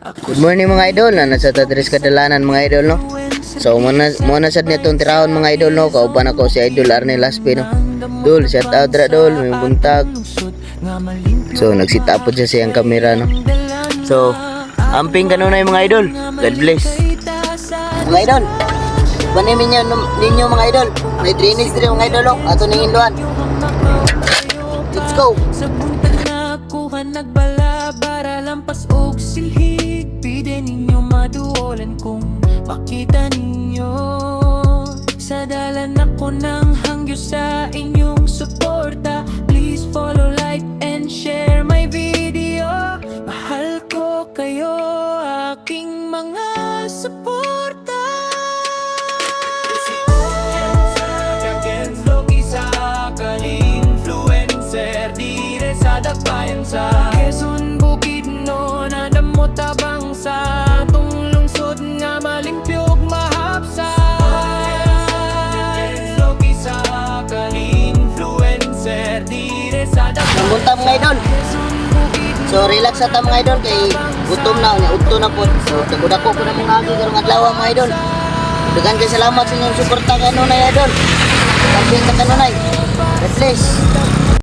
Good morning mga idol, nasa Tatris Kadalanan mga idol no. So muna sad nitong tirahon mga idol no, kauban ako si Idol Arnel Laspi no. Dol, shout out ra dol, may buntag. So nagsitapod siya siyang kamera no. So amping kanunay mga idol. God bless. Mga idol, banimin ninyo mga idol. May drainage dire mga idol no, ato ning induan. Let's go. Nagbala para lampas og silhig, pide ninyo maduolan kung makita ninyo. Sa dalan ako nang hangyo sa inyong suporta. Please follow, like, and share my video. Mahal ko kayo, aking mga suporta. Sa Quezon, Bukidnon, nadamo tabang sa atong lungsod nga malimpyog mahapsa. Logi sa ka-influencer dire sa Buntag mga idol. So relax ata mga idol kay gutom na unya udto na po. So tagudako ko na mga agi karong adlaw mga idol. Dagan kay salamat sa inyong suporta kanunay idol. Kapin ta kanunay. God bless.